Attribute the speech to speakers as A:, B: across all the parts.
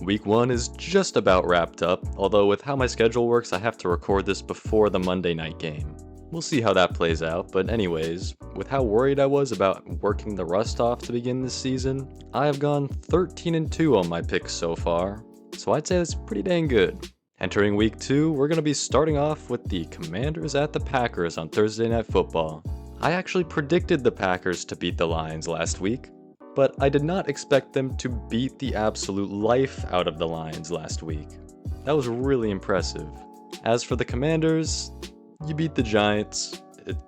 A: Week 1 is just about wrapped up, although with how my schedule works I have to record this before the Monday night game. We'll see how that plays out, but anyways, with how worried I was about working the rust off to begin this season, I have gone 13-2 on my picks so far, so I'd say that's pretty dang good. Entering Week 2, we're going to be starting off with the Commanders at the Packers on Thursday Night Football. I actually predicted the Packers to beat the Lions last week, but I did not expect them to beat the absolute life out of the Lions last week. That was really impressive. As for the Commanders, you beat the Giants.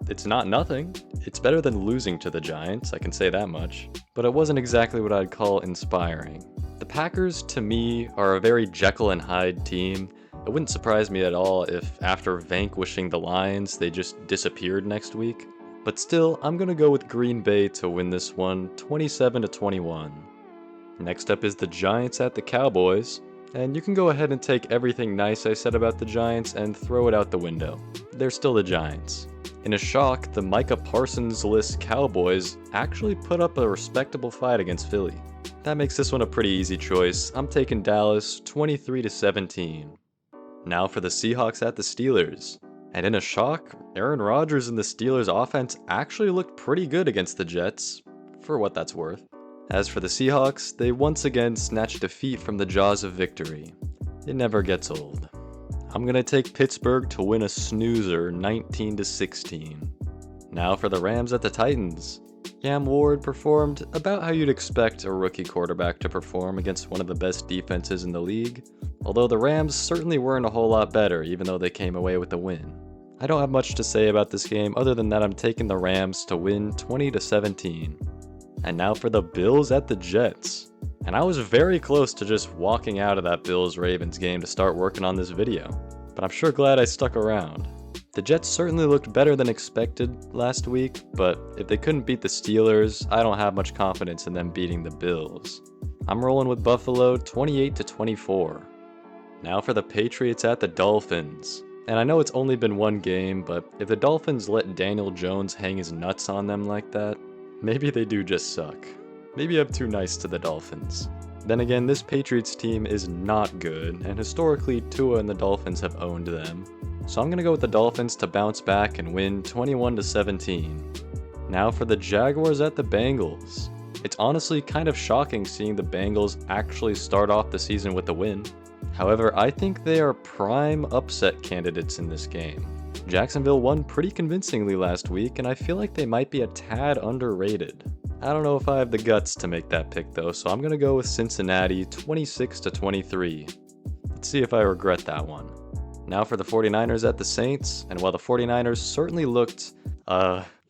A: It's not nothing. It's better than losing to the Giants, I can say that much, but it wasn't exactly what I'd call inspiring. The Packers, to me, are a very Jekyll and Hyde team. It wouldn't surprise me at all if after vanquishing the Lions, they just disappeared next week. But still, I'm going to go with Green Bay to win this one, 27-21. Next up is the Giants at the Cowboys, and you can go ahead and take everything nice I said about the Giants and throw it out the window. They're still the Giants. In a shock, the Micah Parsons-less Cowboys actually put up a respectable fight against Philly. That makes this one a pretty easy choice. I'm taking Dallas, 23-17. Now for the Seahawks at the Steelers. And in a shock, Aaron Rodgers and the Steelers offense actually looked pretty good against the Jets, for what that's worth. As for the Seahawks, they once again snatched defeat from the jaws of victory. It never gets old. I'm gonna take Pittsburgh to win a snoozer, 19-16. Now for the Rams at the Titans. Cam Ward performed about how you'd expect a rookie quarterback to perform against one of the best defenses in the league, although the Rams certainly weren't a whole lot better even though they came away with the win. I don't have much to say about this game other than that I'm taking the Rams to win 20-17. And now for the Bills at the Jets. And I was very close to just walking out of that Bills-Ravens game to start working on this video, but I'm sure glad I stuck around. The Jets certainly looked better than expected last week, but if they couldn't beat the Steelers, I don't have much confidence in them beating the Bills. I'm rolling with Buffalo 28-24. Now for the Patriots at the Dolphins. And I know it's only been one game, but if the Dolphins let Daniel Jones hang his nuts on them like that, maybe they do just suck. Maybe I'm too nice to the Dolphins. Then again, this Patriots team is not good, and historically Tua and the Dolphins have owned them. So I'm gonna go with the Dolphins to bounce back and win 21-17. Now for the Jaguars at the Bengals. It's honestly kind of shocking seeing the Bengals actually start off the season with a win. However, I think they are prime upset candidates in this game. Jacksonville won pretty convincingly last week, and I feel like they might be a tad underrated. I don't know if I have the guts to make that pick though, so I'm gonna go with Cincinnati 26-23. Let's see if I regret that one. Now for the 49ers at the Saints, and while the 49ers certainly looked,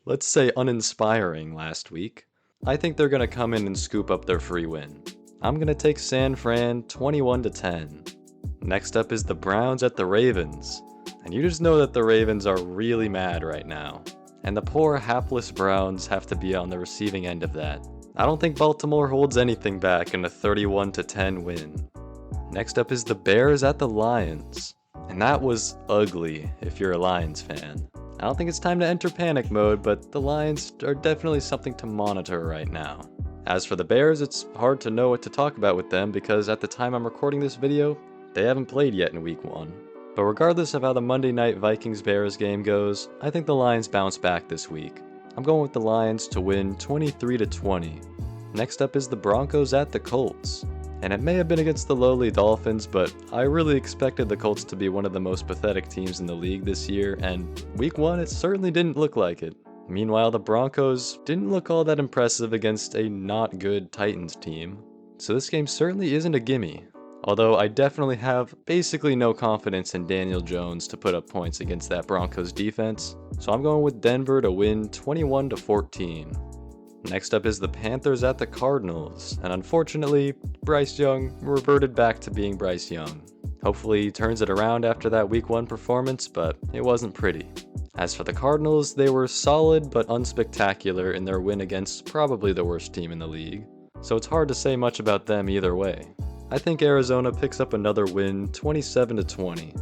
A: let's say uninspiring last week, I think they're gonna come in and scoop up their free win. I'm gonna take San Fran 21-10. Next up is the Browns at the Ravens, and you just know that the Ravens are really mad right now. And the poor hapless Browns have to be on the receiving end of that. I don't think Baltimore holds anything back in a 31-10 win. Next up is the Bears at the Lions. And that was ugly if you're a Lions fan. I don't think it's time to enter panic mode, but the Lions are definitely something to monitor right now. As for the Bears, it's hard to know what to talk about with them because at the time I'm recording this video, they haven't played yet in Week 1. But regardless of how the Monday night Vikings-Bears game goes, I think the Lions bounce back this week. I'm going with the Lions to win 23-20. Next up is the Broncos at the Colts. And it may have been against the lowly Dolphins, but I really expected the Colts to be one of the most pathetic teams in the league this year, and Week 1 it certainly didn't look like it. Meanwhile, the Broncos didn't look all that impressive against a not good Titans team, so this game certainly isn't a gimme. Although I definitely have basically no confidence in Daniel Jones to put up points against that Broncos defense, so I'm going with Denver to win 21-14. Next up is the Panthers at the Cardinals, and unfortunately, Bryce Young reverted back to being Bryce Young. Hopefully he turns it around after that Week 1 performance, but it wasn't pretty. As for the Cardinals, they were solid but unspectacular in their win against probably the worst team in the league, so it's hard to say much about them either way. I think Arizona picks up another win, 27-20.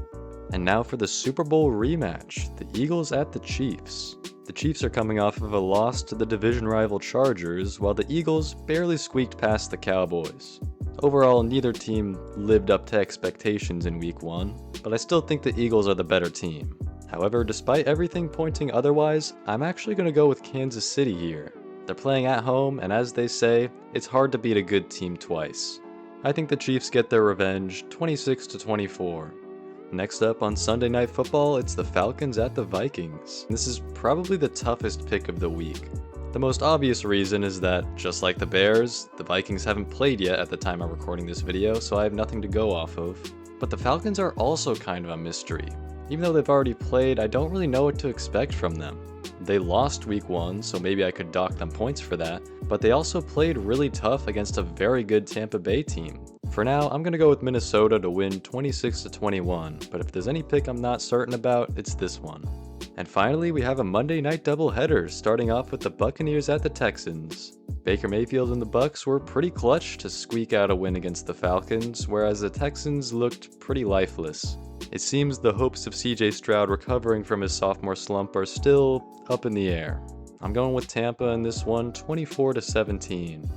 A: And now for the Super Bowl rematch, the Eagles at the Chiefs. The Chiefs are coming off of a loss to the division rival Chargers, while the Eagles barely squeaked past the Cowboys. Overall, neither team lived up to expectations in week 1, but I still think the Eagles are the better team. However, despite everything pointing otherwise, I'm actually going to go with Kansas City here. They're playing at home, and as they say, it's hard to beat a good team twice. I think the Chiefs get their revenge, 26-24. Next up on Sunday Night Football, it's the Falcons at the Vikings. This is probably the toughest pick of the week. The most obvious reason is that, just like the Bears, the Vikings haven't played yet at the time I'm recording this video, so I have nothing to go off of. But the Falcons are also kind of a mystery. Even though they've already played, I don't really know what to expect from them. They lost week 1, so maybe I could dock them points for that, but they also played really tough against a very good Tampa Bay team. For now, I'm going to go with Minnesota to win 26-21, but if there's any pick I'm not certain about, it's this one. And finally, we have a Monday night doubleheader, starting off with the Buccaneers at the Texans. Baker Mayfield and the Bucs were pretty clutch to squeak out a win against the Falcons, whereas the Texans looked pretty lifeless. It seems the hopes of CJ Stroud recovering from his sophomore slump are still up in the air. I'm going with Tampa in this one, 24-17.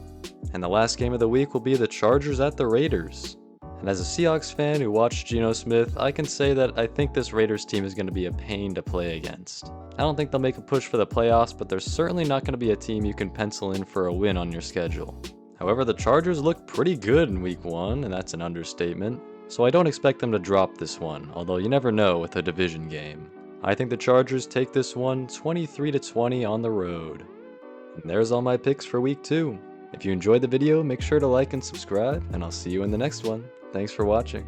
A: And the last game of the week will be the Chargers at the Raiders. And as a Seahawks fan who watched Geno Smith, I can say that I think this Raiders team is going to be a pain to play against. I don't think they'll make a push for the playoffs, but they're certainly not going to be a team you can pencil in for a win on your schedule. However, the Chargers looked pretty good in week 1, and that's an understatement. So I don't expect them to drop this one, although you never know with a division game. I think the Chargers take this one 23-20 on the road. And there's all my picks for week 2. If you enjoyed the video, make sure to like and subscribe, and I'll see you in the next one. Thanks for watching.